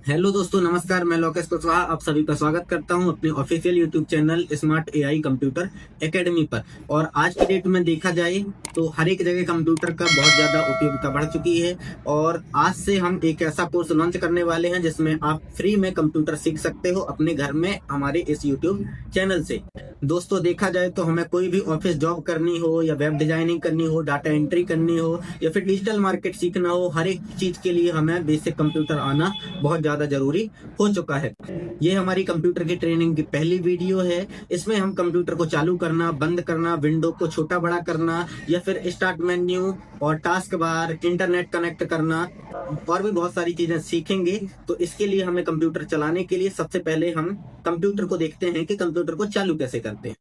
Hello दोस्तों, नमस्कार। मैं लोकेश कुशवाहा आप सभी का स्वागत करता हूं अपने official YouTube channel smart AI computer academy पर। और आज की डेट में देखा जाए तो हर एक जगह कंप्यूटर का बहुत ज़्यादा उपयोगिता बढ़ चुकी है। और आज से हम एक ऐसा कोर्स लॉन्च करने वाले हैं जिसमें आप फ्री में कंप्यूटर सीख सकते हो अपने घर में हमारे इस यूट्यूब चैनल से। दोस्तों, देखा जाए तो हमें कोई भी ऑफिस जॉब करनी हो या वेब डिजाइनिंग करनी हो, डाटा एंट्री करनी हो या फिर डिजिटल मार्केट सीखना हो, हर एक चीज़ के लिए हमें बेसिक कंप्यूटर आना बहुत ज़्यादा जरूरी हो चुका है। ये हमारी कंप्यूटर की ट्रेनिंग की पहली वीडियो है। इसमें हम कंप्यूटर को चालू करना, बंद करना, विंडो को छोटा बड़ा करना या फिर स्टार्ट मेन्यू और टास्क बार, इंटरनेट कनेक्ट करना और भी बहुत सारी चीजें सीखेंगे। तो इसके लिए हमें कंप्यूटर चलाने के लिए सबसे पहले हम कंप्यूटर को देखते हैं कि कंप्यूटर को चालू कैसे करते हैं।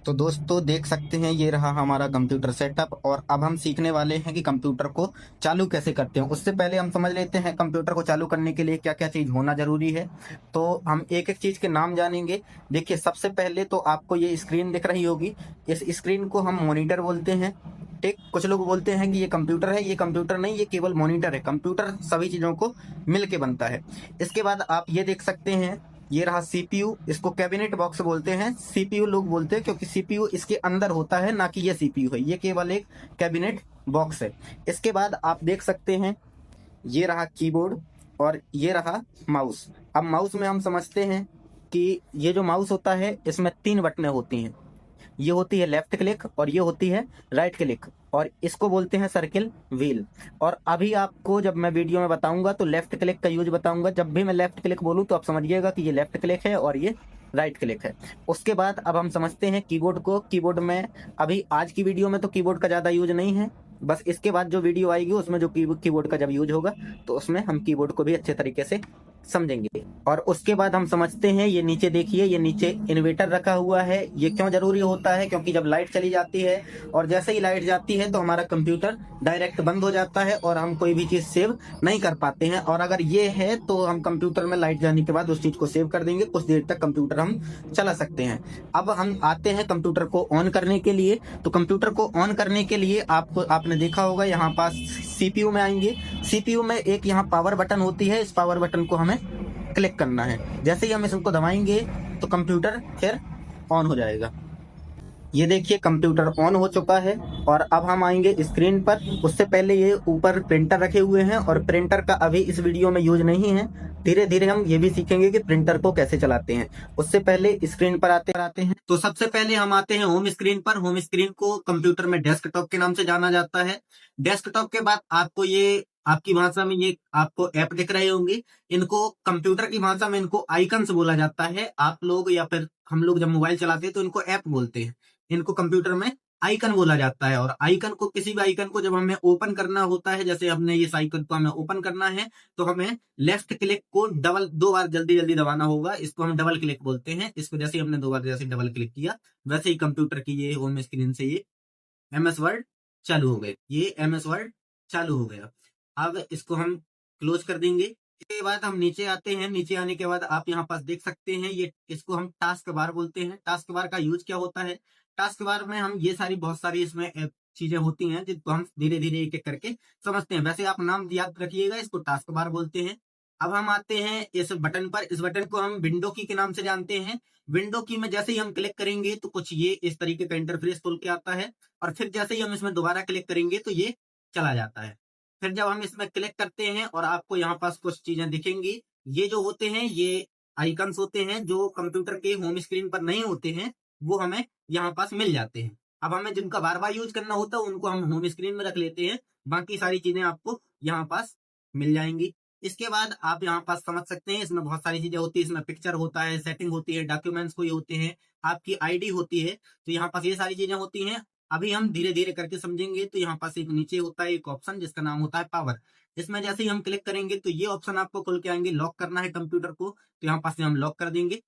तो दोस्तों, देख सकते हैं ये रहा हमारा कंप्यूटर सेटअप। और अब हम सीखने वाले हैं कि कंप्यूटर को चालू कैसे करते हैं। उससे पहले हम समझ लेते हैं कंप्यूटर को चालू करने के लिए क्या क्या चीज़ होना जरूरी है। तो हम एक एक चीज़ के नाम जानेंगे। देखिए, सबसे पहले तो आपको ये स्क्रीन दिख रही होगी। इस स्क्रीन को हम मॉनिटर बोलते हैं। ठीक, कुछ लोग बोलते हैं कि ये कंप्यूटर है। ये कंप्यूटर नहीं, ये केवल मॉनिटर है। कंप्यूटर सभी चीज़ों को मिल के बनता है। इसके बाद आप ये देख सकते हैं, ये रहा सीपीयू। इसको कैबिनेट बॉक्स बोलते हैं। सीपीयू लोग बोलते हैं क्योंकि सीपीयू इसके अंदर होता है, ना कि ये सीपीयू है। ये केवल एक कैबिनेट बॉक्स है। इसके बाद आप देख सकते हैं, ये रहा कीबोर्ड और ये रहा माउस। अब माउस में हम समझते हैं कि ये जो माउस होता है इसमें 3 बटनें होती हैं। ये होती है लेफ्ट क्लिक और ये होती है राइट क्लिक, और इसको बोलते हैं सर्किल व्हील। और अभी आपको जब मैं वीडियो में बताऊंगा तो लेफ्ट क्लिक का यूज बताऊंगा। जब भी मैं लेफ्ट क्लिक बोलूं तो आप समझिएगा कि ये लेफ्ट क्लिक है और ये राइट क्लिक है। उसके बाद अब हम समझते हैं कीबोर्ड को। कीबोर्ड में अभी आज की वीडियो में तो कीबोर्ड का ज़्यादा यूज नहीं है। बस इसके बाद जो वीडियो आएगी उसमें जो कीबोर्ड का जब यूज होगा तो उसमें हम कीबोर्ड को भी अच्छे तरीके से समझेंगे। और उसके बाद हम समझते हैं, ये नीचे देखिए, ये नीचे इन्वर्टर रखा हुआ है। ये क्यों जरूरी होता है? क्योंकि जब लाइट चली जाती है और जैसे ही लाइट जाती है तो हमारा कंप्यूटर डायरेक्ट बंद हो जाता है और हम कोई भी चीज सेव नहीं कर पाते हैं। और अगर ये है तो हम कंप्यूटर में लाइट जाने के बाद उस चीज को सेव कर देंगे, कुछ देर तक कंप्यूटर हम चला सकते हैं। अब हम आते हैं कंप्यूटर को ऑन करने के लिए। तो कंप्यूटर को ऑन करने के लिए आपने देखा होगा, यहाँ पास सीपीयू में आएंगे। सीपीयू में एक यहाँ पावर बटन होती है। इस पावर बटन को हमें क्लिक करना है। जैसे ही हम इसको दबाएंगे तो कंप्यूटर फिर ऑन हो जाएगा। ये देखिए, कंप्यूटर ऑन हो चुका है। और अब हम आएंगे स्क्रीन पर। उससे पहले ये ऊपर प्रिंटर रखे हुए हैं और प्रिंटर का अभी इस वीडियो में यूज नहीं है। धीरे धीरे हम ये भी सीखेंगे कि प्रिंटर को कैसे चलाते हैं। उससे पहले स्क्रीन पर आते हैं। तो सबसे पहले हम आते हैं होम स्क्रीन पर। होम स्क्रीन को कंप्यूटर में डेस्कटॉप के नाम से जाना जाता है। डेस्कटॉप के बाद आपको ये आपकी भाषा में ये आपको ऐप दिख रहे होंगे। इनको कंप्यूटर की भाषा में इनको आइकन्स बोला जाता है। आप लोग या फिर हम लोग जब मोबाइल चलाते हैं तो इनको ऐप बोलते हैं। इनको कंप्यूटर में आइकन बोला जाता है। और आइकन को, किसी भी आइकन को जब हमें ओपन करना होता है, जैसे हमने इस आइकन को हमें ओपन करना है तो हमें लेफ्ट क्लिक को डबल 2 बार जल्दी जल्दी दबाना होगा। इसको हम डबल क्लिक बोलते हैं। इसको जैसे ही हमने 2 बार जैसे डबल क्लिक किया, वैसे ही कंप्यूटर की ये होम स्क्रीन से ये एमएस वर्ड चालू हो गए। ये एमएस वर्ड चालू हो गया। अब इसको हम क्लोज कर देंगे। इसके बाद हम नीचे आते हैं। नीचे आने के बाद आप यहाँ पास देख सकते हैं, ये इसको हम टास्क बार बोलते हैं। टास्क बार का यूज क्या होता है? टास्क बार में हम ये सारी बहुत सारी इसमें चीजें होती हैं जिनको हम धीरे धीरे एक एक करके समझते हैं। वैसे आप नाम याद रखिएगा, इसको टास्क बार बोलते हैं। अब हम आते हैं इस बटन पर। इस बटन को हम विंडो की के नाम से जानते हैं। विंडो की में जैसे ही हम क्लिक करेंगे तो कुछ ये इस तरीके का इंटरफेस खुल के आता है। और फिर जैसे ही हम इसमें दोबारा क्लिक करेंगे तो ये चला जाता है। फिर जब हम इसमें क्लिक करते हैं और आपको यहाँ पास कुछ चीजें दिखेंगी। ये जो होते हैं ये आइकन्स होते हैं जो कंप्यूटर के होम स्क्रीन पर नहीं होते हैं, वो हमें यहाँ पास मिल जाते हैं। अब हमें जिनका बार बार यूज करना होता है उनको हम होम स्क्रीन में रख लेते हैं। बाकी सारी चीजें आपको यहाँ पास मिल जाएंगी। इसके बाद आप यहाँ पास समझ सकते हैं, इसमें बहुत सारी चीजें होती है। इसमें पिक्चर होता है, सेटिंग होती है, डॉक्यूमेंट्स कोई होते हैं, आपकी आईडी होती है। तो यहाँ पास ये सारी चीजें होती हैं। अभी हम धीरे धीरे करके समझेंगे। तो यहाँ पास एक नीचे होता है एक ऑप्शन जिसका नाम होता है पावर। इसमें जैसे ही हम क्लिक करेंगे तो ये ऑप्शन आपको खुल के आएंगे। लॉक करना है कंप्यूटर को तो यहाँ पास से हम लॉक कर देंगे।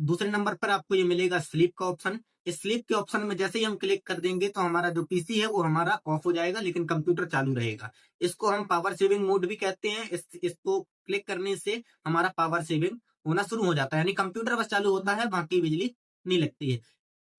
दूसरे नंबर पर आपको ये मिलेगा स्लीप का ऑप्शन। इस स्लीप के ऑप्शन में जैसे ही हम क्लिक कर देंगे तो हमारा जो पीसी है वो हमारा ऑफ हो जाएगा, लेकिन कंप्यूटर चालू रहेगा। इसको हम पावर सेविंग मोड भी कहते हैं। इसको क्लिक करने से हमारा पावर सेविंग होना शुरू हो जाता है, यानी कंप्यूटर बस चालू होता है, बाकी बिजली नहीं लगती है।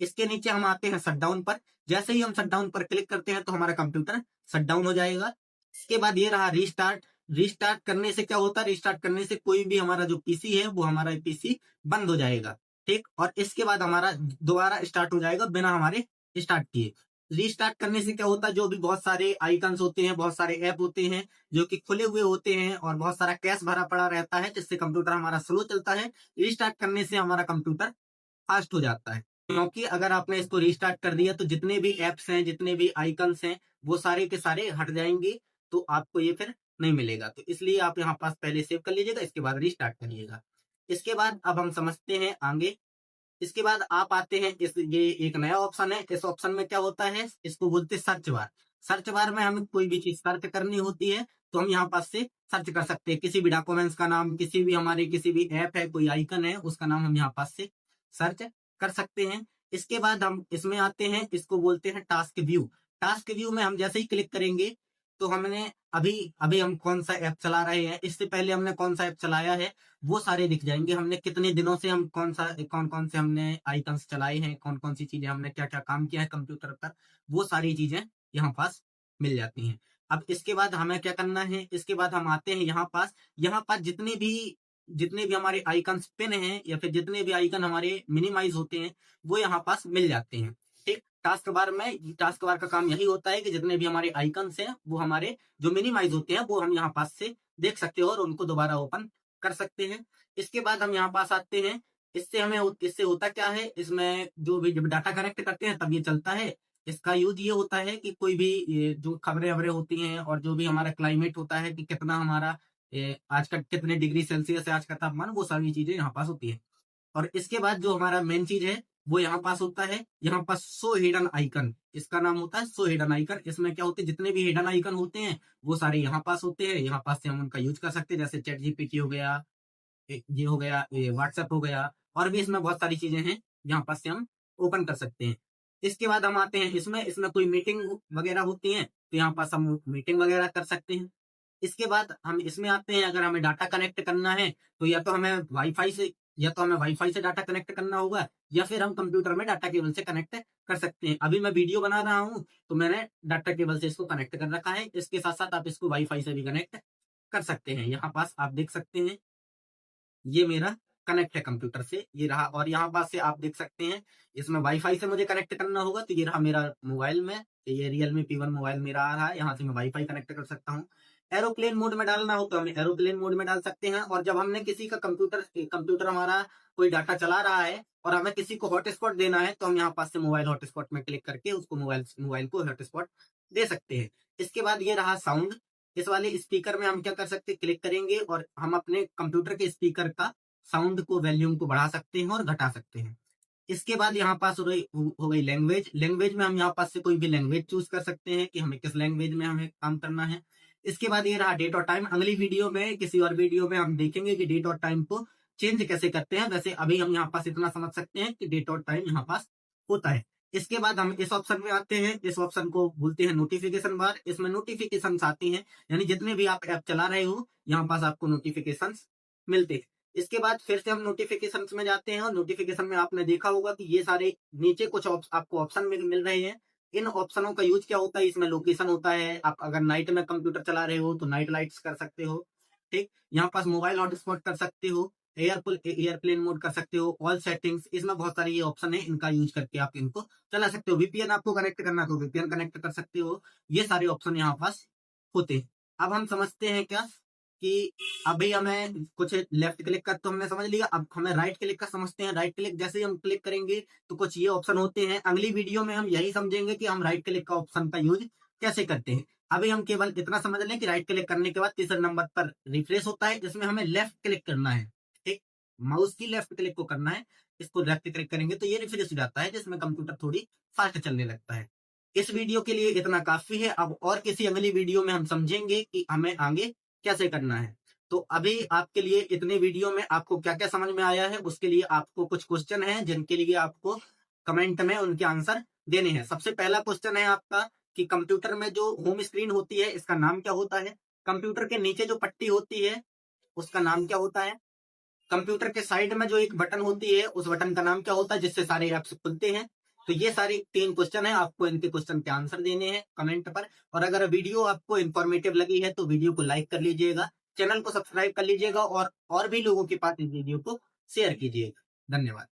इसके नीचे हम आते हैं शटडाउन पर। जैसे ही हम शटडाउन पर क्लिक करते हैं तो हमारा कंप्यूटर शटडाउन हो जाएगा। इसके बाद ये रहा रीस्टार्ट। रिस्टार्ट करने से क्या होता है, रिस्टार्ट करने से कोई भी हमारा जो पीसी है वो हमारा पीसी बंद हो जाएगा, ठीक। और इसके बाद हमारा दोबारा स्टार्ट हो जाएगा बिना हमारे स्टार्ट किए। रिस्टार्ट करने से क्या होता है, जो भी बहुत सारे आइकन्स होते हैं, बहुत सारे ऐप होते हैं जो कि खुले हुए होते हैं और बहुत सारा कैश भरा पड़ा रहता है, जिससे कंप्यूटर हमारा स्लो चलता है। रिस्टार्ट करने से हमारा कंप्यूटर फास्ट हो जाता है, क्योंकि अगर आपने इसको रिस्टार्ट कर दिया तो जितने भी एप्स हैं, जितने भी आइकन्स हैं, वो सारे के सारे हट जाएंगे, तो आपको ये फिर नहीं मिलेगा। तो इसलिए आप यहाँ पास पहले सेव कर लीजिएगा, इसके बाद रिस्टार्ट करिएगा। इसके बाद अब हम समझते हैं आगे। इसके बाद आप आते हैं ये एक नया ऑप्शन है। इस ऑप्शन में क्या होता है, इसको बोलते हैं सर्च बार। सर्च बार में हमें कोई भी चीज सर्च करनी होती है तो हम यहाँ पास से सर्च कर सकते हैं, किसी भी डॉक्यूमेंट्स का नाम, किसी भी हमारे किसी भी ऐप है, कोई आइकन है, उसका नाम हम यहाँ पास से सर्च कर सकते हैं। इसके बाद हम इसमें आते हैं, इसको बोलते हैं टास्क व्यू। टास्क व्यू में हम जैसे ही क्लिक करेंगे तो हमने अभी अभी हम कौन सा ऐप चला रहे हैं, इससे पहले हमने कौन सा ऐप चलाया है, वो सारे दिख जाएंगे। हमने कितने दिनों से हम कौन कौन से हमने आइकन्स चलाए हैं, कौन कौन सी चीजें हमने क्या क्या काम किया है कंप्यूटर पर, वो सारी चीजें यहाँ पास मिल जाती हैं। अब इसके बाद हमें क्या करना है, इसके बाद हम आते हैं यहाँ पास जितने भी हमारे आइकन्स पिन हैं या फिर जितने भी आइकन हमारे मिनिमाइज होते हैं वो यहाँ पास मिल जाते हैं, ठीक। टास्क बार का काम यही होता है कि जितने भी हमारे आइकन्स हैं वो हमारे जो मिनिमाइज होते हैं वो हम यहाँ पास से देख सकते हो और उनको दोबारा ओपन कर सकते हैं। इसके बाद हम यहाँ पास आते हैं। इससे होता क्या है, इसमें जो भी जब डाटा कनेक्ट करते हैं तब ये चलता है। इसका यूज ये होता है कि कोई भी ये जो खबरें वबरें होती हैं और जो भी हमारा क्लाइमेट होता है कि कितना हमारा आज का कितने डिग्री सेल्सियस है आज का तापमान, वो सारी चीजें यहाँ पास होती है। और इसके बाद जो हमारा मेन चीज है वो यहाँ पास होता है, यहाँ पास शो हिडन आइकन, इसका नाम होता है शो हिडन आइकन। इसमें क्या होते हैं, जितने भी हिडन आइकन होते हैं वो सारे यहाँ पास होते हैं। यहाँ पास से हम उनका यूज कर सकते हैं, जैसे चैट जीपीटी हो गया, ये हो गया, ये व्हाट्सएप हो गया, और भी इसमें बहुत सारी चीजें हैं यहाँ पास से हम ओपन कर सकते हैं। इसके बाद हम आते हैं इसमें कोई मीटिंग वगैरह होती है तो यहाँ पास हम मीटिंग वगैरह कर सकते हैं। इसके बाद हम इसमें आते हैं, अगर हमें डाटा कनेक्ट करना है तो या तो हमें वाईफाई से डाटा कनेक्ट करना होगा या फिर हम कंप्यूटर में डाटा केबल से कनेक्ट कर सकते हैं। अभी मैं वीडियो बना रहा हूँ तो मैंने डाटा केबल से इसको कनेक्ट कर रखा है। इसके साथ साथ आप इसको वाईफाई से भी कनेक्ट कर सकते हैं। यहाँ पास आप देख सकते हैं ये मेरा कनेक्ट है कंप्यूटर से, ये रहा। और यहाँ पास से आप देख सकते हैं इसमें वाईफाई से मुझे कनेक्ट करना होगा तो ये रहा मेरा मोबाइल में, ये Realme P1 मोबाइल मेरा आ रहा है, यहाँ से मैं वाईफाई कनेक्ट कर सकता हूँ। एरोप्लेन मोड में डालना हो तो हम एरोप्लेन मोड में डाल सकते हैं। और जब हमने किसी का कंप्यूटर हमारा कोई डाटा चला रहा है और हमें किसी को हॉटस्पॉट देना है तो हम यहाँ पास से मोबाइल हॉटस्पॉट में क्लिक करके उसको मोबाइल को हॉटस्पॉट दे सकते हैं। इसके बाद ये रहा साउंड। इस वाले स्पीकर में हम क्या कर सकते हैं, क्लिक करेंगे और हम अपने कंप्यूटर के स्पीकर का साउंड को, वॉल्यूम को बढ़ा सकते हैं और घटा सकते हैं। इसके बाद यहाँ पास हो गई लैंग्वेज में हम यहाँ पास से कोई भी लैंग्वेज चूज कर सकते हैं कि हमें किस लैंग्वेज में हमें काम करना है। इसके बाद ये रहा डेट और टाइम। अगली वीडियो में, किसी और वीडियो में हम देखेंगे कि डेट और टाइम को चेंज कैसे करते हैं। वैसे अभी हम यहाँ पास इतना समझ सकते हैं कि डेट और टाइम यहाँ पास होता है। इसके बाद हम इस ऑप्शन में आते हैं, इस ऑप्शन को बोलते हैं नोटिफिकेशन बार। इसमें नोटिफिकेशन आती हैं, यानी जितने भी आप ऐप चला रहे हो यहाँ पास आपको नोटिफिकेशन मिलते हैं। इसके बाद फिर से हम नोटिफिकेशन में जाते हैं और नोटिफिकेशन में आपने देखा होगा कि ये सारे नीचे कुछ आपको ऑप्शन मिल रहे हैं। इन ऑप्शनों का यूज क्या होता है, इसमें लोकेशन होता है। आप अगर नाइट में कंप्यूटर चला रहे हो तो नाइट लाइट्स कर सकते हो, ठीक। यहाँ पास मोबाइल हॉटस्पॉट कर सकते हो, एयरप्लेन मोड कर सकते हो, ऑल सेटिंग्स, इसमें बहुत सारे ये ऑप्शन है, इनका यूज करके आप इनको चला सकते हो। वीपीएन आपको कनेक्ट करना तो वीपीएन कनेक्ट कर सकते हो। ये सारे ऑप्शन यहाँ पास होते हैं। अब हम समझते हैं क्या कि अभी हमें कुछ लेफ्ट क्लिक का तो हमने समझ लिया, अब हमें राइट क्लिक का समझते हैं। राइट क्लिक जैसे ही हम क्लिक करेंगे तो कुछ ये ऑप्शन होते हैं। अगली वीडियो में हम यही समझेंगे कि हम राइट क्लिक का ऑप्शन का यूज कैसे करते हैं। अभी हम केवल इतना समझ लें कि राइट क्लिक करने के बाद तीसरे नंबर पर रिफ्रेश होता है, जिसमें हमें लेफ्ट क्लिक करना है, ठीक। माउस की लेफ्ट क्लिक को करना है, इसको लेफ्ट क्लिक करेंगे तो ये रिफ्रेश हो जाता है, जिसमें कंप्यूटर थोड़ी फास्ट चलने लगता है। इस वीडियो के लिए इतना काफी है। अब और किसी अगली वीडियो में हम समझेंगे कि हमें आगे कैसे करना है। तो अभी आपके लिए इतने वीडियो में आपको क्या क्या समझ में आया है, उसके लिए आपको कुछ क्वेश्चन हैं जिनके लिए आपको कमेंट में उनके आंसर देने हैं। सबसे पहला क्वेश्चन है आपका कि कंप्यूटर में जो होम स्क्रीन होती है इसका नाम क्या होता है। कंप्यूटर के नीचे जो पट्टी होती है उसका नाम क्या होता है। कंप्यूटर के साइड में जो एक बटन होती है उस बटन का नाम क्या होता है जिससे सारे ऐप्स खुलते हैं। तो ये सारे 3 क्वेश्चन है, आपको इनके क्वेश्चन के आंसर देने हैं कमेंट पर। और अगर वीडियो आपको इन्फॉर्मेटिव लगी है तो वीडियो को लाइक कर लीजिएगा, चैनल को सब्सक्राइब कर लीजिएगा और भी लोगों के पास इस वीडियो को शेयर कीजिएगा। धन्यवाद।